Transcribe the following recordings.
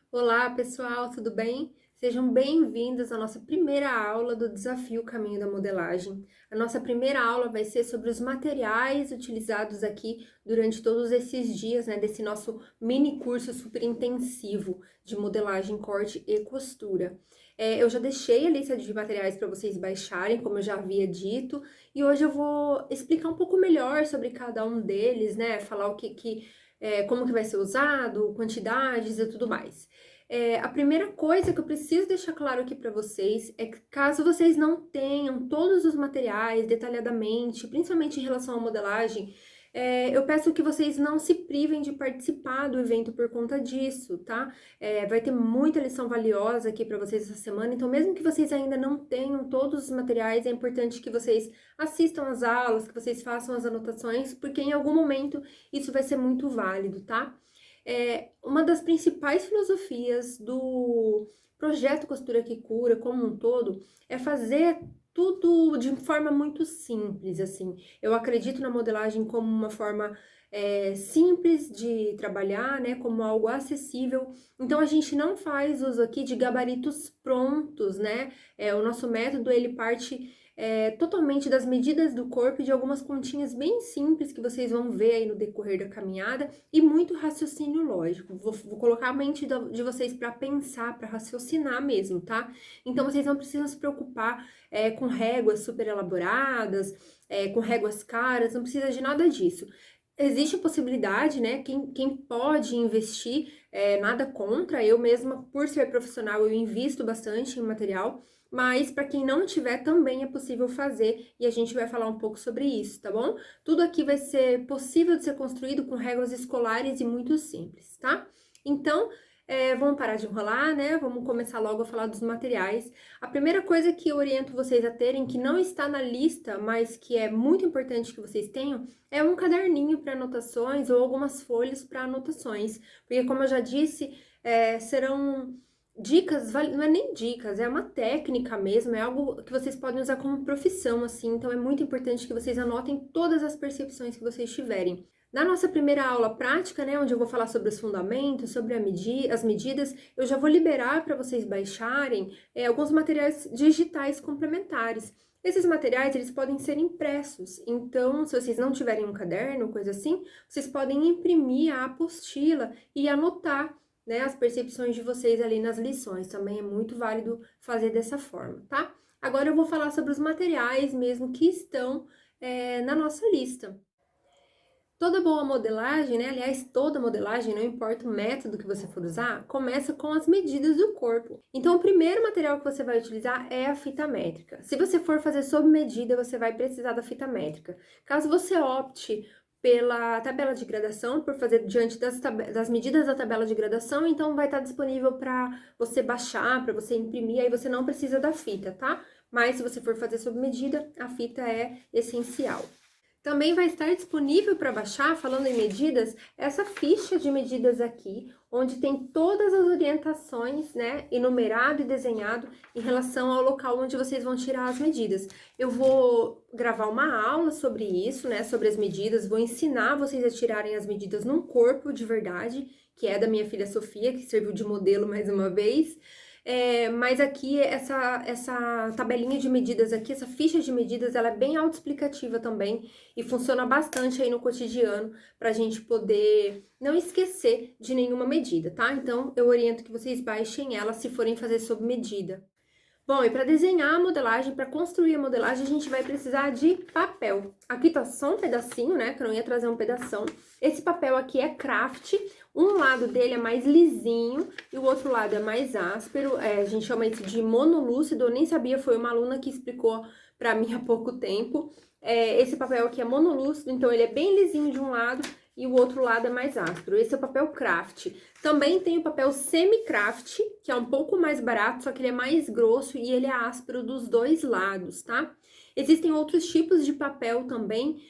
Olá, pessoal, tudo bem? Sejam bem-vindos à nossa primeira aula do Desafio Caminho da Modelagem. A nossa primeira aula vai ser sobre os materiais utilizados aqui durante todos esses dias, né, desse nosso mini curso super intensivo de modelagem, corte e costura. Eu já deixei a lista de materiais para vocês baixarem, como eu já havia dito, e hoje eu vou explicar um pouco melhor sobre cada um deles, né, falar como que vai ser usado, quantidades e tudo mais. A primeira coisa que eu preciso deixar claro aqui para vocês é que caso vocês não tenham todos os materiais detalhadamente, principalmente em relação à modelagem, eu peço que vocês não se privem de participar do evento por conta disso, tá? Vai ter muita lição valiosa aqui para vocês essa semana, então mesmo que vocês ainda não tenham todos os materiais, é importante que vocês assistam às aulas, que vocês façam as anotações, porque em algum momento isso vai ser muito válido, tá? Uma das principais filosofias do projeto Costura que Cura como um todo é fazer tudo de forma muito simples, assim. Eu acredito na modelagem como uma forma simples de trabalhar, né, como algo acessível. Então a gente não faz uso aqui de gabaritos prontos, né? O nosso método ele parte totalmente das medidas do corpo e de algumas continhas bem simples que vocês vão ver aí no decorrer da caminhada e muito raciocínio lógico. Vou colocar a mente de vocês para pensar, para raciocinar mesmo, tá? Então vocês não precisam se preocupar com réguas super elaboradas, com réguas caras, não precisa de nada disso. Existe a possibilidade, né? Quem pode investir, nada contra. Eu mesma, por ser profissional, eu invisto bastante em material. Mas para quem não tiver, também é possível fazer e a gente vai falar um pouco sobre isso, tá bom? Tudo aqui vai ser possível de ser construído com regras escolares e muito simples, tá? Então, vamos parar de enrolar, né? Vamos começar logo a falar dos materiais. A primeira coisa que eu oriento vocês a terem, que não está na lista, mas que é muito importante que vocês tenham, é um caderninho para anotações ou algumas folhas para anotações. Porque, como eu já disse, serão dicas, não é nem dicas, é uma técnica mesmo, é algo que vocês podem usar como profissão, assim, então é muito importante que vocês anotem todas as percepções que vocês tiverem. Na nossa primeira aula prática, né, onde eu vou falar sobre os fundamentos, sobre as medidas, eu já vou liberar para vocês baixarem alguns materiais digitais complementares. Esses materiais, eles podem ser impressos, então, se vocês não tiverem um caderno, coisa assim, vocês podem imprimir a apostila e anotar, né, as percepções de vocês ali nas lições. Também é muito válido fazer dessa forma, tá? Agora eu vou falar sobre os materiais mesmo que estão na nossa lista. Toda boa modelagem, né? Aliás, toda modelagem, não importa o método que você for usar, começa com as medidas do corpo. Então, o primeiro material que você vai utilizar é a fita métrica. Se você for fazer sob medida, você vai precisar da fita métrica. Caso você opte pela tabela de gradação, por fazer diante das medidas da tabela de gradação, então vai estar disponível para você baixar, para você imprimir, aí você não precisa da fita, tá? Mas se você for fazer sob medida, a fita é essencial. Também vai estar disponível para baixar, falando em medidas, essa ficha de medidas aqui, onde tem todas as orientações, né, enumerado e desenhado em relação ao local onde vocês vão tirar as medidas. Eu vou gravar uma aula sobre isso, né, sobre as medidas, vou ensinar vocês a tirarem as medidas num corpo de verdade, que é da minha filha Sofia, que serviu de modelo mais uma vez. Mas aqui, essa tabelinha de medidas aqui, essa ficha de medidas, ela é bem autoexplicativa também e funciona bastante aí no cotidiano para a gente poder não esquecer de nenhuma medida, tá? Então, eu oriento que vocês baixem ela se forem fazer sob medida. Bom, e para desenhar a modelagem, para construir a modelagem, a gente vai precisar de papel. Aqui tá só um pedacinho, né, que eu não ia trazer um pedação. Esse papel aqui é craft, um lado dele é mais lisinho e o outro lado é mais áspero. A gente chama isso de monolúcido, eu nem sabia, foi uma aluna que explicou para mim há pouco tempo. Esse papel aqui é monolúcido, então ele é bem lisinho de um lado e o outro lado é mais áspero. Esse é o papel craft. Também tem o papel semi-craft, que é um pouco mais barato, só que ele é mais grosso e ele é áspero dos dois lados, tá? Existem outros tipos de papel também,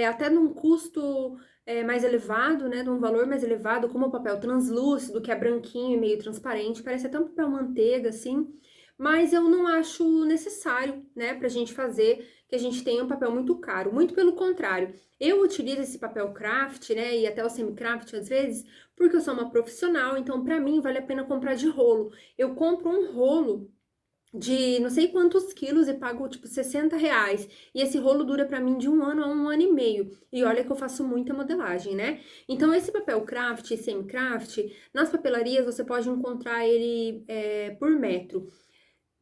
até num custo mais elevado, né, num valor mais elevado, como o papel translúcido, que é branquinho e meio transparente, parece até um papel manteiga, assim, mas eu não acho necessário, né, pra gente fazer que a gente tenha um papel muito caro, muito pelo contrário. Eu utilizo esse papel craft, né, e até o semi-craft às vezes, porque eu sou uma profissional, então para mim vale a pena comprar de rolo. Eu compro um rolo de não sei quantos quilos e pago tipo R$ 60. E esse rolo dura pra mim de 1 ano a 1 ano e meio. E olha que eu faço muita modelagem, né? Então esse papel craft e semi-craft, nas papelarias você pode encontrar ele por metro.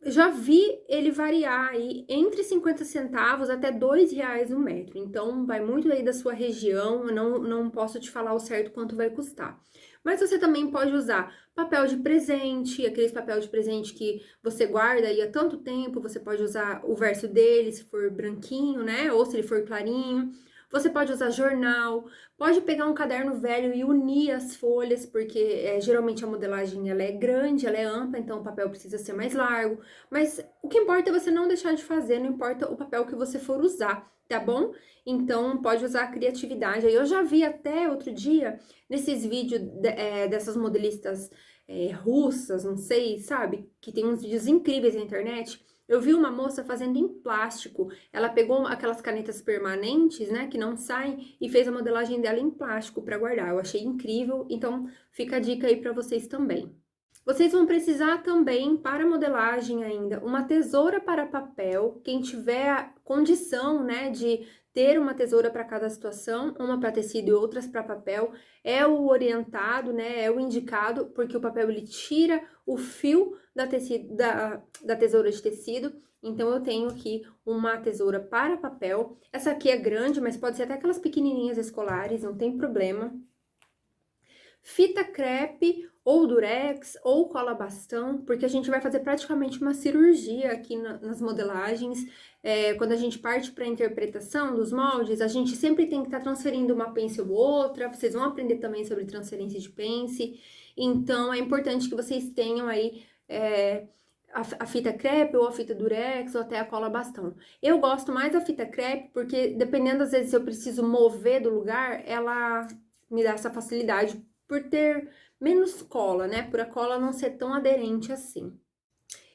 Já vi ele variar aí entre 50 centavos até R$ 2 o metro. Então, vai muito aí da sua região, eu não posso te falar o certo quanto vai custar. Mas você também pode usar papel de presente, aqueles papel de presente que você guarda aí há tanto tempo, você pode usar o verso dele, se for branquinho, né? Ou se ele for clarinho. Você pode usar jornal, pode pegar um caderno velho e unir as folhas, porque geralmente a modelagem ela é grande, ela é ampla, então o papel precisa ser mais largo. Mas o que importa é você não deixar de fazer, não importa o papel que você for usar, tá bom? Então pode usar a criatividade. Eu já vi até outro dia, nesses vídeos dessas modelistas russas, não sei, sabe? Que tem uns vídeos incríveis na internet. Eu vi uma moça fazendo em plástico. Ela pegou aquelas canetas permanentes, né, que não saem, e fez a modelagem dela em plástico para guardar. Eu achei incrível, então fica a dica aí para vocês também. Vocês vão precisar também, para modelagem ainda, uma tesoura para papel. Quem tiver a condição, né, de ter uma tesoura para cada situação, uma para tecido e outras para papel, é o orientado, né, é o indicado, porque o papel ele tira o fio da tesoura de tecido. Então, eu tenho aqui uma tesoura para papel. Essa aqui é grande, mas pode ser até aquelas pequenininhas escolares, não tem problema. Fita crepe ou durex ou cola bastão, porque a gente vai fazer praticamente uma cirurgia aqui nas modelagens. Quando a gente parte para a interpretação dos moldes, a gente sempre tem que estar transferindo uma pence ou outra. Vocês vão aprender também sobre transferência de pence. Então, é importante que vocês tenham aí a fita crepe ou a fita durex ou até a cola bastão. Eu gosto mais da fita crepe porque, dependendo, às vezes, se eu preciso mover do lugar, ela me dá essa facilidade por ter menos cola, né? Por a cola não ser tão aderente assim.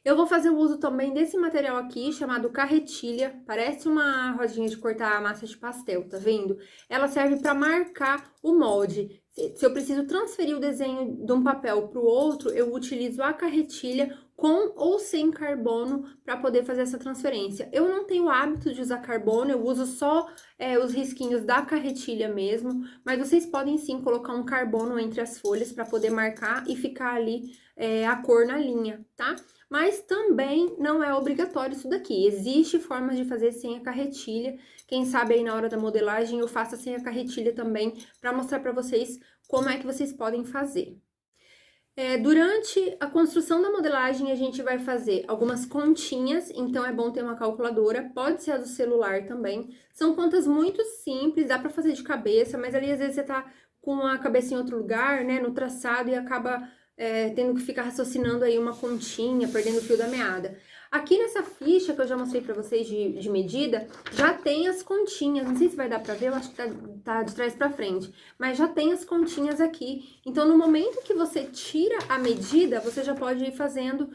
Eu vou fazer o uso também desse material aqui, chamado carretilha. Parece uma rodinha de cortar massa de pastel, tá vendo? Ela serve para marcar o molde. Se eu preciso transferir o desenho de um papel para o outro, eu utilizo a carretilha com ou sem carbono para poder fazer essa transferência. Eu não tenho hábito de usar carbono, eu uso só os risquinhos da carretilha mesmo, mas vocês podem sim colocar um carbono entre as folhas para poder marcar e ficar ali a cor na linha, tá? Mas também não é obrigatório isso daqui. Existe formas de fazer sem a carretilha. Quem sabe aí na hora da modelagem eu faça sem a carretilha também, para mostrar para vocês como é que vocês podem fazer. Durante a construção da modelagem, a gente vai fazer algumas continhas, então é bom ter uma calculadora, pode ser a do celular também. São contas muito simples, dá para fazer de cabeça, mas ali às vezes você tá com a cabeça em outro lugar, né, no traçado, e acaba tendo que ficar raciocinando aí uma continha, perdendo o fio da meada. Aqui nessa ficha que eu já mostrei pra vocês de medida, já tem as continhas. Não sei se vai dar pra ver, eu acho que tá de trás pra frente. Mas já tem as continhas aqui. Então, no momento que você tira a medida, você já pode ir fazendo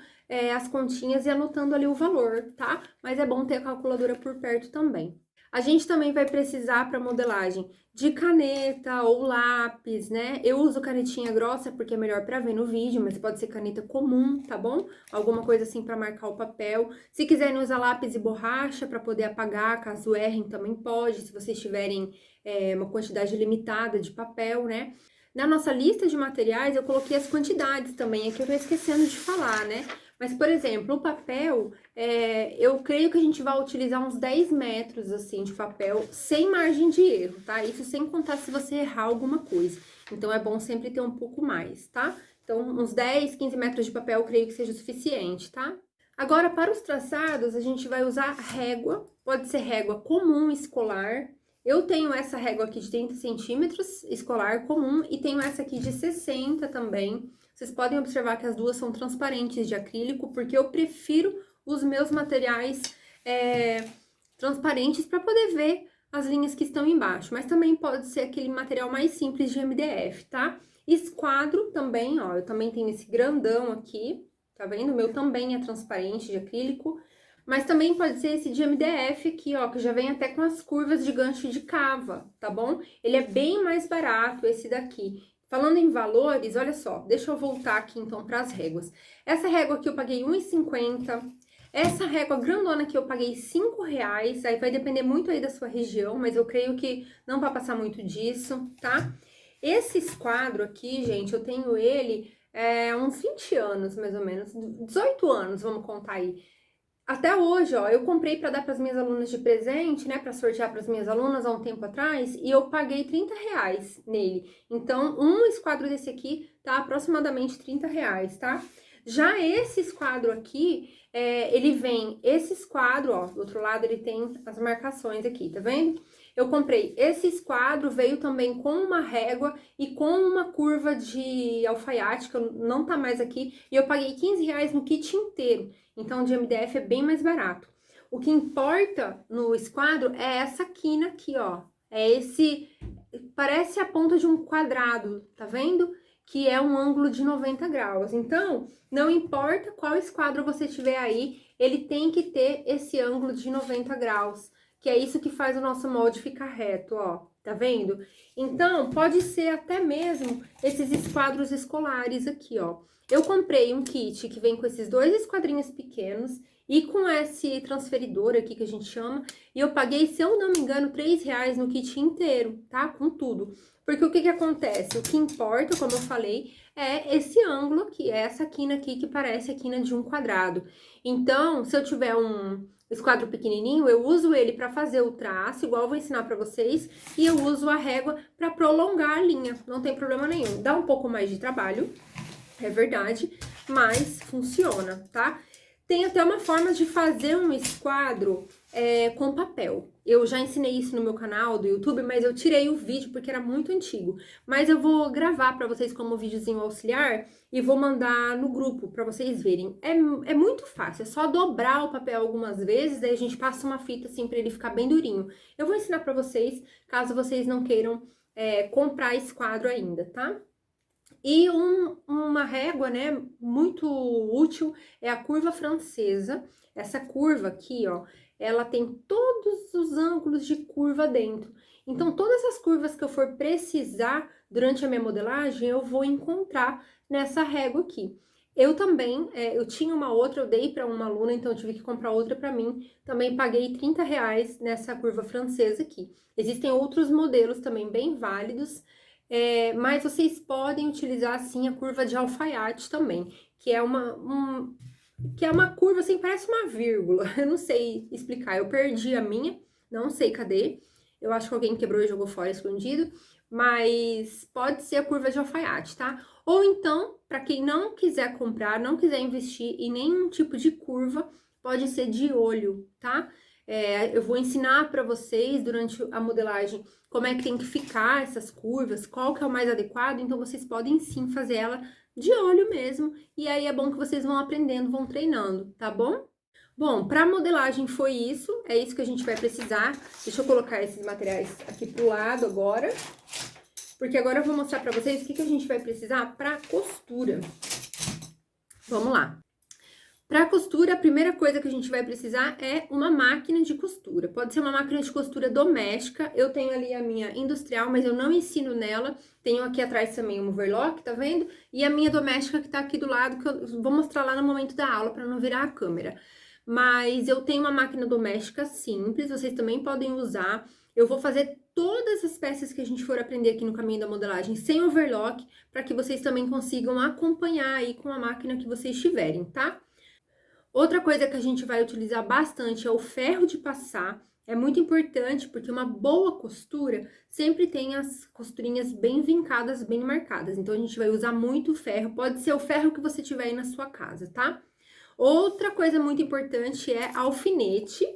as continhas e anotando ali o valor, tá? Mas é bom ter a calculadora por perto também. A gente também vai precisar para modelagem de caneta ou lápis, né? Eu uso canetinha grossa porque é melhor para ver no vídeo, mas pode ser caneta comum, tá bom? Alguma coisa assim para marcar o papel. Se quiserem usar lápis e borracha para poder apagar, caso errem, também pode, se vocês tiverem uma quantidade limitada de papel, né? Na nossa lista de materiais, eu coloquei as quantidades também, aqui eu tô esquecendo de falar, né? Mas, por exemplo, o papel, eu creio que a gente vai utilizar uns 10 metros, assim, de papel, sem margem de erro, tá? Isso sem contar se você errar alguma coisa. Então, é bom sempre ter um pouco mais, tá? Então, uns 10, 15 metros de papel, eu creio que seja o suficiente, tá? Agora, para os traçados, a gente vai usar régua, pode ser régua comum escolar. Eu tenho essa régua aqui de 30 centímetros, escolar comum, e tenho essa aqui de 60 também. Vocês podem observar que as duas são transparentes de acrílico, porque eu prefiro os meus materiais transparentes para poder ver as linhas que estão embaixo. Mas também pode ser aquele material mais simples de MDF, tá? Esquadro também, ó, eu também tenho esse grandão aqui, tá vendo? O meu também é transparente de acrílico. Mas também pode ser esse de MDF aqui, ó, que já vem até com as curvas de gancho de cava, tá bom? Ele é bem mais barato, esse daqui. Falando em valores, olha só, deixa eu voltar aqui então para as réguas. Essa régua aqui eu paguei R$1,50. Essa régua grandona aqui eu paguei R$5, aí vai depender muito aí da sua região, mas eu creio que não vai passar muito disso, tá? Esse esquadro aqui, gente, eu tenho ele uns 20 anos, mais ou menos, 18 anos, vamos contar aí. Até hoje, ó, eu comprei para dar para as minhas alunas de presente, né, para sortear para as minhas alunas há um tempo atrás, e eu paguei R$30 nele. Então, um esquadro desse aqui tá aproximadamente R$30, tá? Já esse esquadro aqui, ele vem, esse esquadro, ó, do outro lado ele tem as marcações aqui, tá vendo? Eu comprei esse esquadro, veio também com uma régua e com uma curva de alfaiate, que não tá mais aqui, e eu paguei R$15 no kit inteiro. Então, de MDF é bem mais barato. O que importa no esquadro é essa quina aqui, ó. É esse, parece a ponta de um quadrado, tá vendo? Que é um ângulo de 90 graus. Então, não importa qual esquadro você tiver aí, ele tem que ter esse ângulo de 90 graus, que é isso que faz o nosso molde ficar reto, ó. Tá vendo? Então, pode ser até mesmo esses esquadros escolares aqui, ó. Eu comprei um kit que vem com esses dois esquadrinhos pequenos e com esse transferidor aqui que a gente chama, e eu paguei, se eu não me engano, R$3 no kit inteiro, tá? Com tudo. Porque o que que acontece? O que importa, como eu falei, é esse ângulo aqui, é essa quina aqui que parece a quina de um quadrado. Então, se eu tiver um esquadro pequenininho, eu uso ele para fazer o traço, igual eu vou ensinar para vocês, e eu uso a régua para prolongar a linha, não tem problema nenhum. Dá um pouco mais de trabalho, é verdade, mas funciona, tá? Tem até uma forma de fazer um esquadro com papel. Eu já ensinei isso no meu canal do YouTube, mas eu tirei o vídeo porque era muito antigo. Mas eu vou gravar para vocês como videozinho auxiliar e vou mandar no grupo para vocês verem. É muito fácil, é só dobrar o papel algumas vezes, daí a gente passa uma fita assim para ele ficar bem durinho. Eu vou ensinar para vocês, caso vocês não queiram comprar esse quadro ainda, tá? E uma régua, né, muito útil é a curva francesa. Essa curva aqui, ó, ela tem todos os ângulos de curva dentro. Então, todas as curvas que eu for precisar durante a minha modelagem, eu vou encontrar nessa régua aqui. Eu também, eu tinha uma outra, eu dei para uma aluna, então eu tive que comprar outra para mim. Também paguei R$30 nessa curva francesa aqui. Existem outros modelos também bem válidos. Mas vocês podem utilizar, assim, a curva de alfaiate também, que é uma curva, assim, parece uma vírgula. Eu não sei explicar, eu perdi a minha, não sei cadê. Eu acho que alguém quebrou e jogou fora escondido, mas pode ser a curva de alfaiate, tá? Ou então, para quem não quiser comprar, não quiser investir em nenhum tipo de curva, pode ser de olho, tá? Eu vou ensinar para vocês durante a modelagem como é que tem que ficar essas curvas, qual que é o mais adequado, então vocês podem sim fazer ela de olho mesmo, e aí é bom que vocês vão aprendendo, vão treinando, tá bom? Bom, para modelagem foi isso, é isso que a gente vai precisar. Deixa eu colocar esses materiais aqui pro lado agora, porque agora eu vou mostrar para vocês o que a gente vai precisar para costura. Vamos lá. Para costura, a primeira coisa que a gente vai precisar é uma máquina de costura. Pode ser uma máquina de costura doméstica. Eu tenho ali a minha industrial, mas eu não ensino nela. Tenho aqui atrás também um overlock, tá vendo? E a minha doméstica que tá aqui do lado, que eu vou mostrar lá no momento da aula para não virar a câmera. Mas eu tenho uma máquina doméstica simples, vocês também podem usar. Eu vou fazer todas as peças que a gente for aprender aqui no caminho da modelagem sem overlock, para que vocês também consigam acompanhar aí com a máquina que vocês tiverem, tá? Outra coisa que a gente vai utilizar bastante é o ferro de passar. É muito importante porque uma boa costura sempre tem as costurinhas bem vincadas, bem marcadas. Então, a gente vai usar muito ferro. Pode ser o ferro que você tiver aí na sua casa, tá? Outra coisa muito importante é alfinete.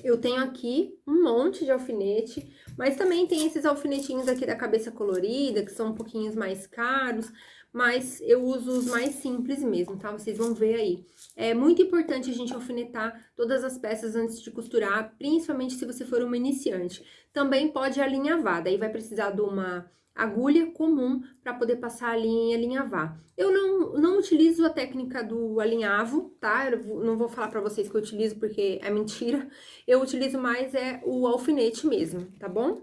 Eu tenho aqui um monte de alfinete, mas também tem esses alfinetinhos aqui da cabeça colorida, que são um pouquinho mais caros, mas eu uso os mais simples mesmo, tá? Vocês vão ver aí. É muito importante a gente alfinetar todas as peças antes de costurar, principalmente se você for uma iniciante. Também pode alinhavar, daí vai precisar de uma agulha comum para poder passar a linha e alinhavar. Eu não utilizo a técnica do alinhavo, tá? Não vou falar para vocês que eu utilizo porque é mentira. Eu utilizo mais o alfinete mesmo, tá bom?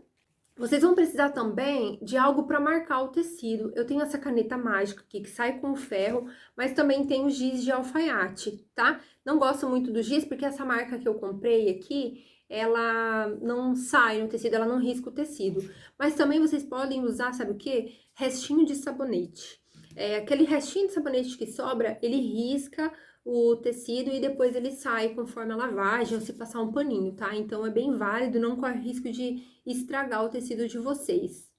Vocês vão precisar também de algo para marcar o tecido. Eu tenho essa caneta mágica aqui que sai com ferro, mas também tem o giz de alfaiate, tá? Não gosto muito do giz porque essa marca que eu comprei aqui, ela não sai no tecido, ela não risca o tecido. Mas também vocês podem usar, sabe o quê? Restinho de sabonete. Aquele restinho de sabonete que sobra, ele risca o tecido e depois ele sai conforme a lavagem ou se passar um paninho, tá? Então é bem válido, não corre risco de estragar o tecido de vocês.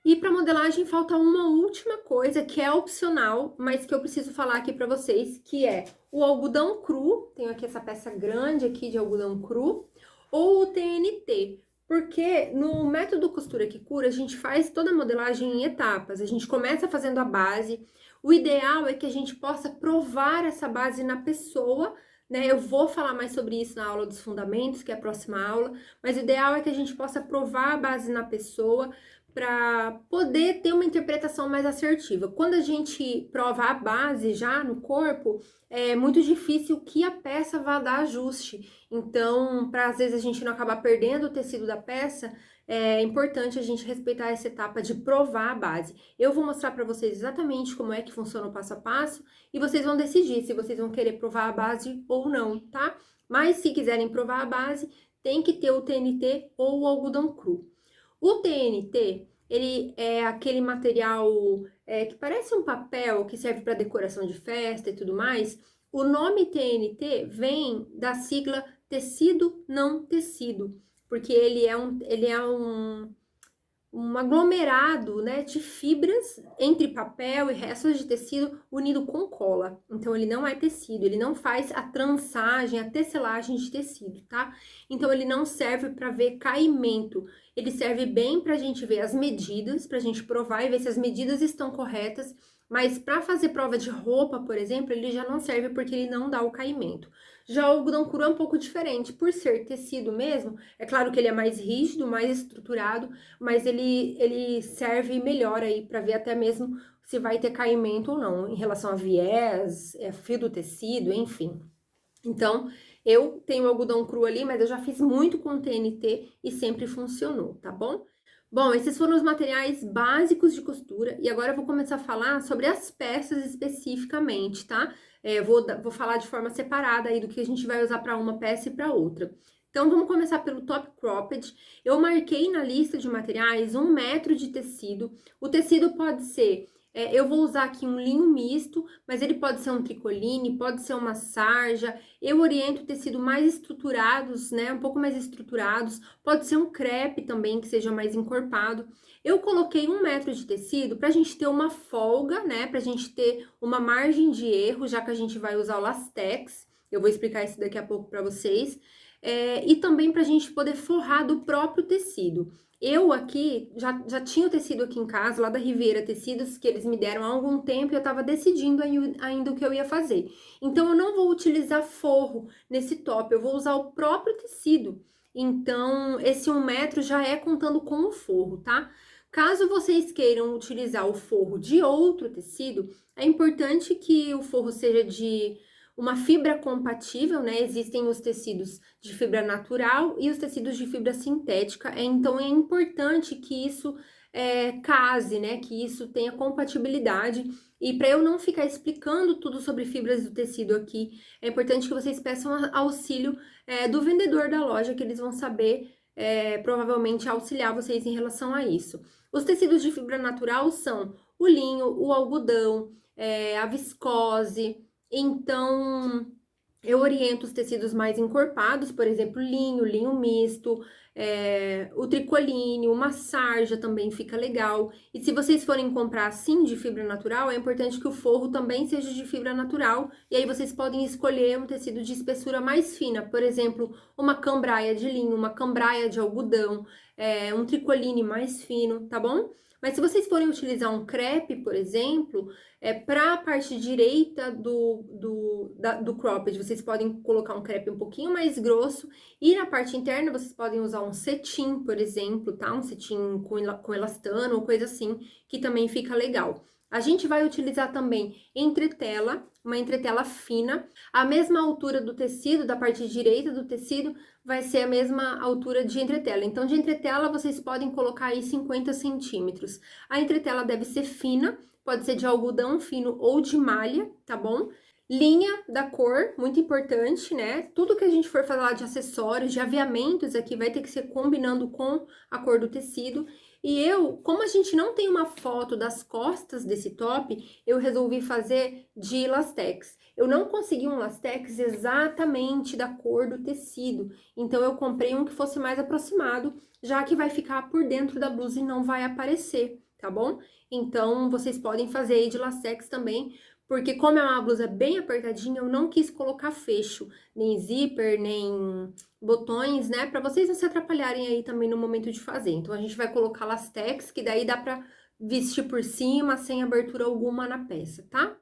E para modelagem falta uma última coisa que é opcional, mas que eu preciso falar aqui para vocês, que é o algodão cru. Tenho aqui essa peça grande aqui de algodão cru, ou o TNT. Porque no método costura que cura, a gente faz toda a modelagem em etapas. A gente começa fazendo a base. O ideal é que a gente possa provar essa base na pessoa, né? Eu vou falar mais sobre isso na aula dos fundamentos, que é a próxima aula, mas o ideal é que a gente possa provar a base na pessoa para poder ter uma interpretação mais assertiva. Quando a gente prova a base já no corpo, é muito difícil que a peça vá dar ajuste. Então, para às vezes a gente não acabar perdendo o tecido da peça, é importante a gente respeitar essa etapa de provar a base. Eu vou mostrar para vocês exatamente como é que funciona o passo a passo e vocês vão decidir se vocês vão querer provar a base ou não, tá? Mas se quiserem provar a base, tem que ter o TNT ou o algodão cru. O TNT, ele é aquele material que parece um papel que serve para decoração de festa e tudo mais. O nome TNT vem da sigla tecido não tecido, porque ele é um aglomerado, né, de fibras entre papel e restos de tecido unido com cola. Então, ele não é tecido, ele não faz a trançagem, a tecelagem de tecido, tá? Então, ele não serve para ver caimento. Ele serve bem para a gente ver as medidas, para a gente provar e ver se as medidas estão corretas. Mas para fazer prova de roupa, por exemplo, ele já não serve porque ele não dá o caimento. Já o algodão cru é um pouco diferente, por ser tecido mesmo, é claro que ele é mais rígido, mais estruturado, mas ele serve melhor aí para ver até mesmo se vai ter caimento ou não, em relação a viés, fio do tecido, enfim. Então, eu tenho algodão cru ali, mas eu já fiz muito com TNT e sempre funcionou, tá bom? Bom, esses foram os materiais básicos de costura e agora eu vou começar a falar sobre as peças especificamente, tá? Vou falar de forma separada aí do que a gente vai usar para uma peça e para outra. Então, vamos começar pelo top cropped. Eu marquei na lista de materiais 1 metro de tecido. O tecido pode ser... eu vou usar aqui um linho misto, mas ele pode ser um tricoline, pode ser uma sarja. Eu oriento tecido mais estruturados, né? Um pouco mais estruturados. Pode ser um crepe também, que seja mais encorpado. Eu coloquei 1 metro de tecido pra gente ter uma folga, né? Pra gente ter uma margem de erro, já que a gente vai usar o lastex. Eu vou explicar isso daqui a pouco pra vocês. E também pra gente poder forrar do próprio tecido. Eu aqui, já tinha o tecido aqui em casa, lá da Riveira Tecidos, que eles me deram há algum tempo e eu tava decidindo ainda o que eu ia fazer. Então, eu não vou utilizar forro nesse top, eu vou usar o próprio tecido. Então, esse 1 metro já é contando com o forro, tá? Caso vocês queiram utilizar o forro de outro tecido, é importante que o forro seja de uma fibra compatível, né? Existem os tecidos de fibra natural e os tecidos de fibra sintética, então é importante que isso case, né? Que isso tenha compatibilidade. E para eu não ficar explicando tudo sobre fibras do tecido aqui, é importante que vocês peçam auxílio do vendedor da loja, que eles vão saber provavelmente auxiliar vocês em relação a isso. Os tecidos de fibra natural são o linho, o algodão, a viscose. Então, eu oriento os tecidos mais encorpados, por exemplo, linho misto, o tricoline, uma sarja também fica legal. E se vocês forem comprar assim de fibra natural, é importante que o forro também seja de fibra natural. E aí vocês podem escolher um tecido de espessura mais fina, por exemplo, uma cambraia de linho, uma cambraia de algodão, um tricoline mais fino, tá bom? Mas se vocês forem utilizar um crepe, por exemplo, para a parte direita do cropped, vocês podem colocar um crepe um pouquinho mais grosso, e na parte interna vocês podem usar um cetim, por exemplo, tá? Um cetim com elastano ou coisa assim, que também fica legal. A gente vai utilizar também entretela, uma entretela fina, a mesma altura do tecido, da parte direita do tecido, vai ser a mesma altura de entretela. Então, de entretela, vocês podem colocar aí 50 centímetros. A entretela deve ser fina, pode ser de algodão fino ou de malha, tá bom? Linha da cor, muito importante, né? Tudo que a gente for falar de acessórios, de aviamentos aqui, vai ter que ser combinando com a cor do tecido. E como a gente não tem uma foto das costas desse top, eu resolvi fazer de lastex. Eu não consegui um lastex exatamente da cor do tecido, então eu comprei um que fosse mais aproximado, já que vai ficar por dentro da blusa e não vai aparecer, tá bom? Então, vocês podem fazer aí de lastex também, porque como é uma blusa bem apertadinha, eu não quis colocar fecho, nem zíper, nem botões, né? Pra vocês não se atrapalharem aí também no momento de fazer. Então, a gente vai colocar lastex, que daí dá pra vestir por cima, sem abertura alguma na peça, tá?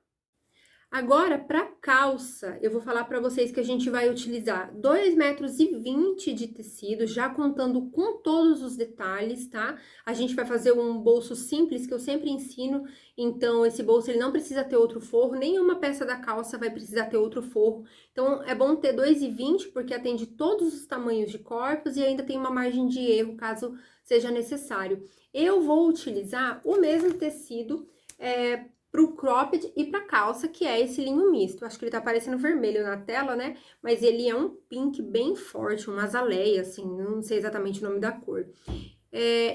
Agora, para calça, eu vou falar para vocês que a gente vai utilizar 2,20 metros de tecido, já contando com todos os detalhes, tá? A gente vai fazer um bolso simples, que eu sempre ensino, então esse bolso ele não precisa ter outro forro, nenhuma peça da calça vai precisar ter outro forro. Então, é bom ter 2,20 porque atende todos os tamanhos de corpos e ainda tem uma margem de erro, caso seja necessário. Eu vou utilizar o mesmo tecido, pro cropped e pra calça, que é esse linho misto. Acho que ele tá parecendo vermelho na tela, né? Mas ele é um pink bem forte, uma azaleia, assim, não sei exatamente o nome da cor.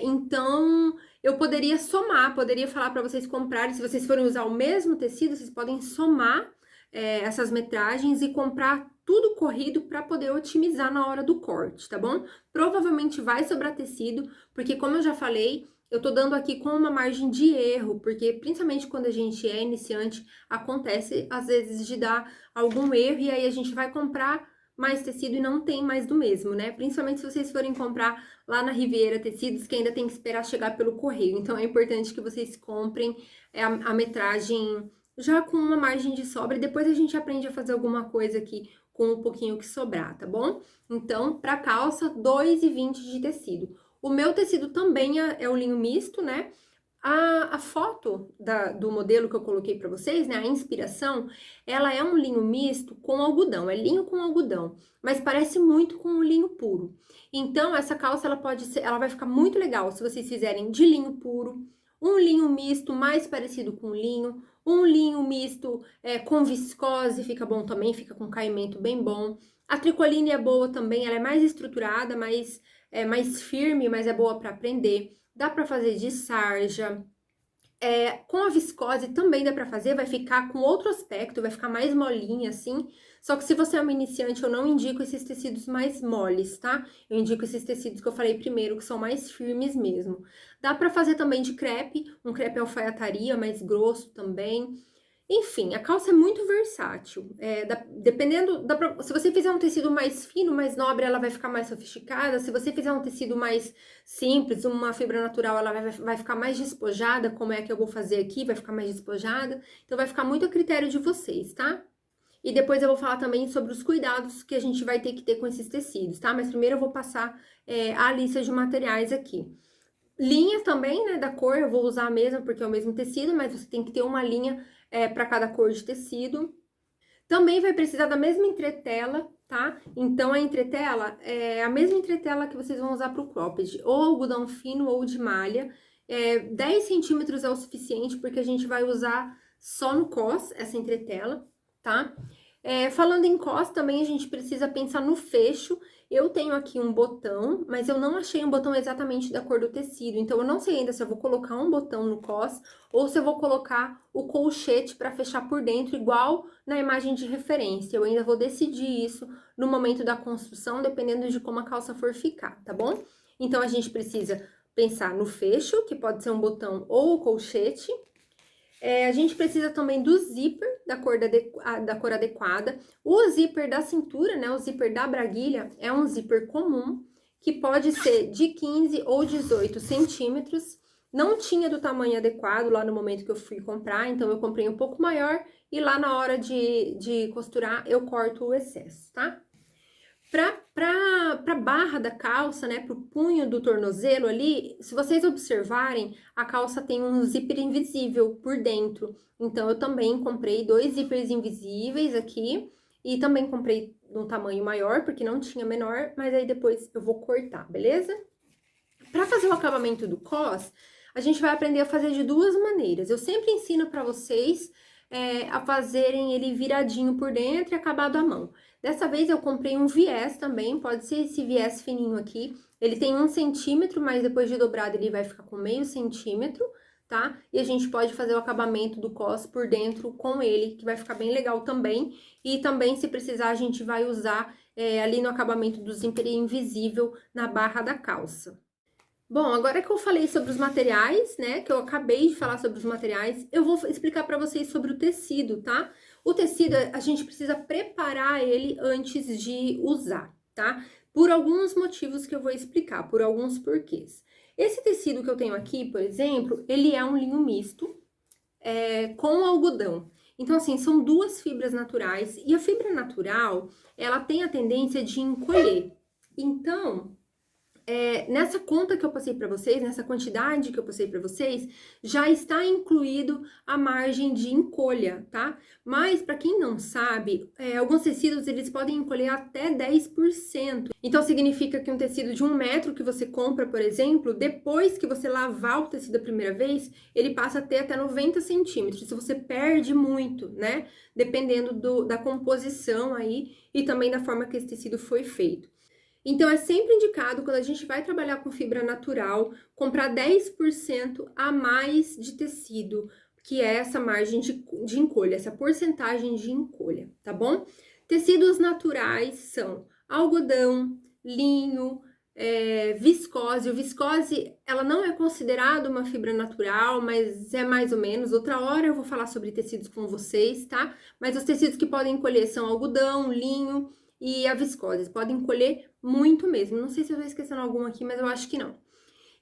Então, eu poderia somar, poderia falar pra vocês comprarem, se vocês forem usar o mesmo tecido, vocês podem somar essas metragens e comprar tudo corrido para poder otimizar na hora do corte, tá bom? Provavelmente vai sobrar tecido, porque como eu já falei, eu tô dando aqui com uma margem de erro, porque principalmente quando a gente é iniciante, acontece às vezes de dar algum erro e aí a gente vai comprar mais tecido e não tem mais do mesmo, né? Principalmente se vocês forem comprar lá na Riviera Tecidos, que ainda tem que esperar chegar pelo correio. Então é importante que vocês comprem a metragem já com uma margem de sobra e depois a gente aprende a fazer alguma coisa aqui com um pouquinho que sobrar, tá bom? Então, para calça, 2,20 de tecido. O meu tecido também é o linho misto, né? A foto do modelo que eu coloquei para vocês, né? A inspiração, ela é um linho misto com algodão, é linho com algodão, mas parece muito com o linho puro. Então, essa calça, ela vai ficar muito legal se vocês fizerem de linho puro, um linho misto mais parecido com linho, um linho misto com viscose, fica bom também, fica com caimento bem bom. A tricoline é boa também, ela é mais estruturada, é mais firme, mas é boa para aprender. Dá para fazer de sarja. Com a viscose também dá para fazer, vai ficar com outro aspecto, vai ficar mais molinha assim. Só que se você é uma iniciante, eu não indico esses tecidos mais moles, tá? Eu indico esses tecidos que eu falei primeiro, que são mais firmes mesmo. Dá para fazer também de crepe, um crepe alfaiataria mais grosso também. Enfim, a calça é muito versátil. Dependendo, se você fizer um tecido mais fino, mais nobre, ela vai ficar mais sofisticada. Se você fizer um tecido mais simples, uma fibra natural, ela vai ficar mais despojada, como é que eu vou fazer aqui, vai ficar mais despojada. Então, vai ficar muito a critério de vocês, tá? E depois eu vou falar também sobre os cuidados que a gente vai ter que ter com esses tecidos, tá? Mas primeiro eu vou passar a lista de materiais aqui. Linha também, né, da cor, eu vou usar a mesma porque é o mesmo tecido, mas você tem que ter uma linha para cada cor de tecido. Também vai precisar da mesma entretela, tá? Então, a entretela é a mesma entretela que vocês vão usar para o cropped, ou algodão fino ou de malha. 10 centímetros é o suficiente, porque a gente vai usar só no cos essa entretela, tá? Falando em cos, também a gente precisa pensar no fecho. Eu tenho aqui um botão, mas eu não achei um botão exatamente da cor do tecido. Então, eu não sei ainda se eu vou colocar um botão no cos ou se eu vou colocar o colchete para fechar por dentro, igual na imagem de referência. Eu ainda vou decidir isso no momento da construção, dependendo de como a calça for ficar, tá bom? Então, a gente precisa pensar no fecho, que pode ser um botão ou o colchete. A gente precisa também do zíper da cor adequada. O zíper da cintura, né? O zíper da braguilha é um zíper comum, que pode ser de 15 ou 18 centímetros. não tinha do tamanho adequado lá no momento que eu fui comprar, então eu comprei um pouco maior e lá na hora de costurar eu corto o excesso, tá? Pra barra da calça, né, pro punho do tornozelo ali, se vocês observarem, a calça tem um zíper invisível por dentro. Então, eu também comprei 2 zíperes invisíveis aqui e também comprei num tamanho maior, porque não tinha menor, mas aí depois eu vou cortar, beleza? Para fazer o acabamento do cos, a gente vai aprender a fazer de 2 maneiras. Eu sempre ensino para vocês a fazerem ele viradinho por dentro e acabado à mão. Dessa vez eu comprei um viés também, pode ser esse viés fininho aqui. Ele tem 1 centímetro, mas depois de dobrado ele vai ficar com meio centímetro, tá? E a gente pode fazer o acabamento do cos por dentro com ele, que vai ficar bem legal também. E também, se precisar, a gente vai usar ali no acabamento do zíper invisível na barra da calça. Bom, agora que eu falei sobre os materiais, né, que eu acabei de falar sobre os materiais, eu vou explicar para vocês sobre o tecido, tá? O tecido, a gente precisa preparar ele antes de usar, tá? Por alguns motivos que eu vou explicar, por alguns porquês. Esse tecido que eu tenho aqui, por exemplo, ele é um linho misto com algodão. Então, assim, são 2 fibras naturais, e a fibra natural, ela tem a tendência de encolher. Então, nessa conta que eu passei para vocês, nessa quantidade que eu passei para vocês, já está incluído a margem de encolha, tá? Mas, para quem não sabe, alguns tecidos, eles podem encolher até 10%. Então, significa que um tecido de 1 metro que você compra, por exemplo, depois que você lavar o tecido a primeira vez, ele passa a ter até 90 centímetros. Isso você perde muito, né? Dependendo da composição aí e também da forma que esse tecido foi feito. Então, é sempre indicado, quando a gente vai trabalhar com fibra natural, comprar 10% a mais de tecido, que é essa margem de encolha, essa porcentagem de encolha, tá bom? Tecidos naturais são algodão, linho, viscose. O viscose, ela não é considerada uma fibra natural, mas é mais ou menos. Outra hora eu vou falar sobre tecidos com vocês, tá? Mas os tecidos que podem encolher são algodão, linho e a viscose. Podem encolher muito mesmo. Não sei se eu tô esquecendo algum aqui, mas eu acho que não.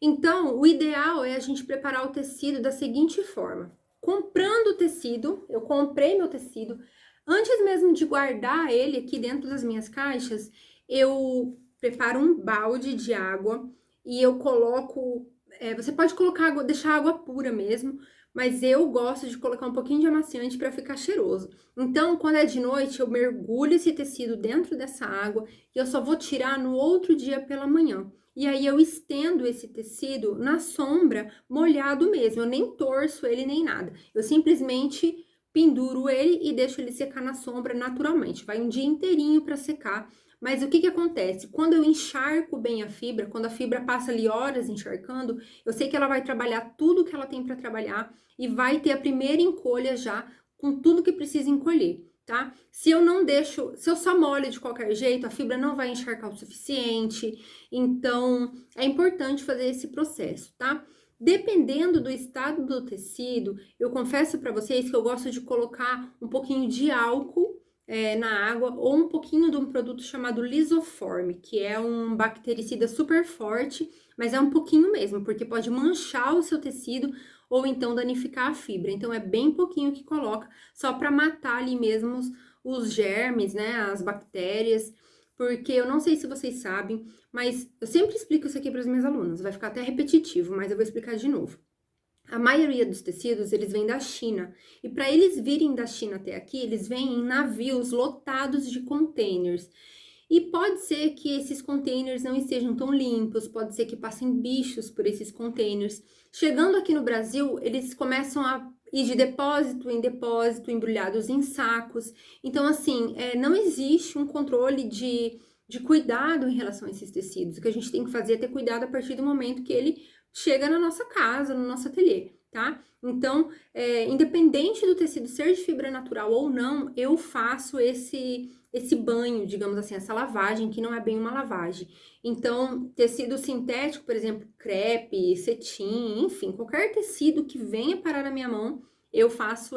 Então, o ideal é a gente preparar o tecido da seguinte forma. Comprando o tecido, eu comprei meu tecido, antes mesmo de guardar ele aqui dentro das minhas caixas, eu preparo um balde de água e eu coloco, você pode colocar água, deixar água pura mesmo, mas eu gosto de colocar um pouquinho de amaciante para ficar cheiroso. Então, quando é de noite, eu mergulho esse tecido dentro dessa água e eu só vou tirar no outro dia pela manhã. E aí eu estendo esse tecido na sombra, molhado mesmo. Eu nem torço ele nem nada. Eu simplesmente penduro ele e deixo ele secar na sombra naturalmente. Vai um dia inteirinho para secar. Mas o que acontece? Quando eu encharco bem a fibra, quando a fibra passa ali horas encharcando, eu sei que ela vai trabalhar tudo que ela tem para trabalhar e vai ter a primeira encolha já com tudo que precisa encolher, tá? Se eu não deixo, se eu só molho de qualquer jeito, a fibra não vai encharcar o suficiente. Então, é importante fazer esse processo, tá? Dependendo do estado do tecido, eu confesso para vocês que eu gosto de colocar um pouquinho de álcool na água ou um pouquinho de um produto chamado Lisoform, que é um bactericida super forte, mas é um pouquinho mesmo, porque pode manchar o seu tecido ou então danificar a fibra. Então, é bem pouquinho que coloca, só para matar ali mesmo os germes, né, as bactérias, porque eu não sei se vocês sabem, mas eu sempre explico isso aqui para os meus alunos, vai ficar até repetitivo, mas eu vou explicar de novo. A maioria dos tecidos, eles vêm da China. E para eles virem da China até aqui, eles vêm em navios lotados de containers. E pode ser que esses containers não estejam tão limpos, pode ser que passem bichos por esses containers. Chegando aqui no Brasil, eles começam a ir de depósito em depósito, embrulhados em sacos. Então, assim, não existe um controle de cuidado em relação a esses tecidos. O que a gente tem que fazer é ter cuidado a partir do momento que ele chega na nossa casa, no nosso ateliê, tá? Então, independente do tecido ser de fibra natural ou não, eu faço esse banho, digamos assim, essa lavagem, que não é bem uma lavagem. Então, tecido sintético, por exemplo, crepe, cetim, enfim, qualquer tecido que venha parar na minha mão, eu faço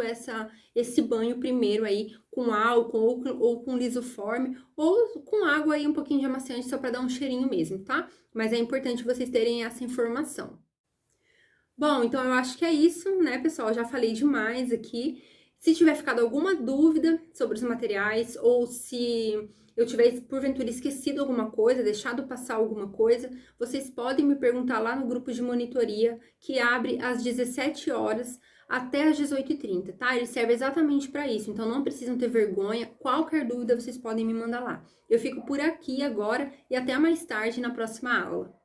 esse banho primeiro aí com álcool ou com lisoforme ou com água e um pouquinho de amaciante só para dar um cheirinho mesmo, tá? Mas é importante vocês terem essa informação. Bom, então eu acho que é isso, né, pessoal? Eu já falei demais aqui. Se tiver ficado alguma dúvida sobre os materiais ou se eu tiver porventura esquecido alguma coisa, deixado passar alguma coisa, vocês podem me perguntar lá no grupo de monitoria que abre às 17 horas até às 18h30, tá? Ele serve exatamente para isso, então não precisam ter vergonha. Qualquer dúvida vocês podem me mandar lá. Eu fico por aqui agora e até mais tarde na próxima aula.